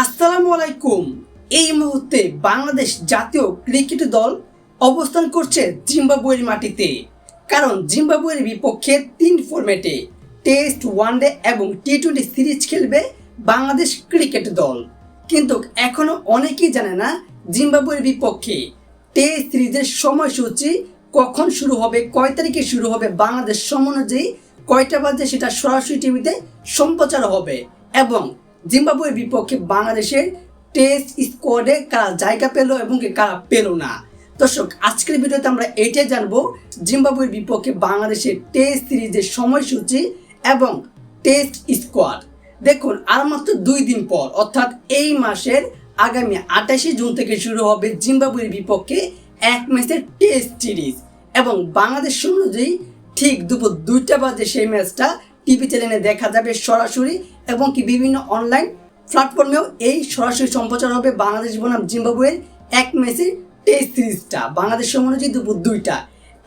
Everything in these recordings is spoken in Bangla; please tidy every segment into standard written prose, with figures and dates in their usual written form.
আসসালামু আলাইকুম। এই মুহূর্তে বাংলাদেশ জাতীয় ক্রিকেট দল অবস্থান করছে জিম্বাবুয়ের মাটিতে। কারণ জিম্বাবুয়ের বিপক্ষে 3 ফরম্যাটে টেস্ট, ওয়ানডে এবং টি-20 সিরিজ খেলবে বাংলাদেশ ক্রিকেট দল। কিন্তু এখনো অনেকেই জানে না জিম্বাবুয়ের বিপক্ষে টেস্ট সিরিজের সময়সূচি কখন শুরু হবে, কয় তারিখে শুরু হবে, বাংলাদেশ সময় অনুযায়ী কয়টা বাজে সেটা সরাসরি টিভিতে সম্প্রচার হবে, এবং জিম্বাবুয়ের বিপক্ষে বাংলাদেশের টেস্ট স্কোয়াডে কারা জায়গা পেল এবং কারা পেল না। দর্শক, আজকের ভিডিওতে আমরা এটাই জানবো জিম্বাবুয়ের বিপক্ষে বাংলাদেশের টেস্ট সিরিজের সময়সূচি এবং টেস্ট স্কোয়াড। দেখুন, আর মাত্র 2 দিন পর অর্থাৎ এই মাসের আগামী 28 জুন থেকে শুরু হবে জিম্বাবুয়ের বিপক্ষে 1 ম্যাচের টেস্ট সিরিজ, এবং বাংলাদেশ অনুযায়ী ঠিক দুপুর 2টা বাজে সেই ম্যাচটা টিভি চ্যানেলে দেখা যাবে সরাসরি, এবং বিভিন্ন অনলাইন প্ল্যাটফর্মেও এই সরাসরি সম্প্রচার হবে বাংলাদেশ বনাম জিম্বাবুয়ের 1 ম্যাচের টেস্ট সিরিজটা বাংলাদেশ সময় অনুযায়ী দুপুর 2টা।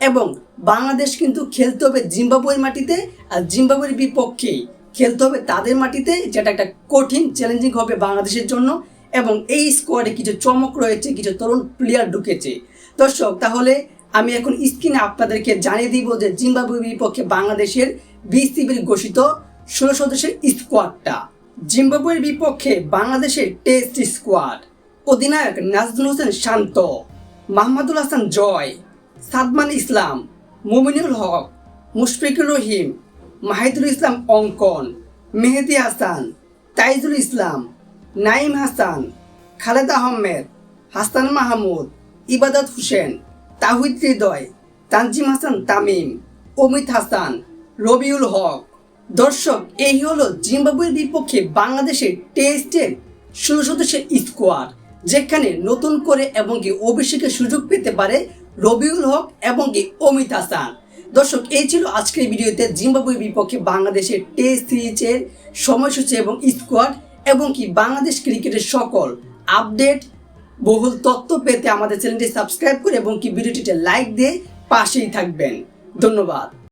এবং বাংলাদেশ কিন্তু খেলতে হবে জিম্বাবুয়ের মাটিতে, আর জিম্বাবুয়ের বিপক্ষে খেলতে হবে তাদের মাটিতে, যেটা একটা কঠিন চ্যালেঞ্জিং হবে বাংলাদেশের জন্য। এবং এই স্কোয়াডে কিছু চমক রয়েছে, কিছু তরুণ প্লেয়ার ঢুকেছে। দর্শক, তাহলে আমি এখন স্ক্রিনে আপনাদেরকে জানিয়ে দিব যে জিম্বাবুয়ের বিপক্ষে বাংলাদেশের বিসিবির ঘোষিত 16 সদস্যের স্কোয়াডটা। জিম্বাবুয়ের বিপক্ষে বাংলাদেশের টেস্ট স্কোয়াড: অধিনায়ক নাজমুল হোসেন শান্ত, মাহমুদুল হাসান জয়, সাদমান ইসলাম, মুমিনুল হক, মুশফিকুর রহিম, মাহিদুল ইসলাম অঙ্কন, মেহেদি হাসান, তাইজুল ইসলাম, নাইম হাসান, খালেদ আহমেদ, হাসান মাহমুদ, ইবাদত হোসেন, তাহিদ হৃদয়, তানজিম হাসান তামিম, অমিত হাসান, রবিউল হক। দর্শক, এই হলো জিম্বাবুয়ের বিপক্ষে বাংলাদেশের টেস্টের 16 সদস্যের স্কোয়াড, যেখানে নতুন করে এবং অভিষেকের সুযোগ পেতে পারে রবিউল হক এবং অমিত হাসান। দর্শক, এই ছিল আজকের ভিডিওতে জিম্বাবুয়ের বিপক্ষে বাংলাদেশের টেস্ট সিরিজের সময়সূচি এবং স্কোয়াড, এবং বাংলাদেশ ক্রিকেটের সকল আপডেট বহুল তথ্য পেতে আমাদের চ্যানেলটি সাবস্ক্রাইব করে এবং ভিডিওটিতে লাইক দিয়ে পাশেই থাকবেন। ধন্যবাদ।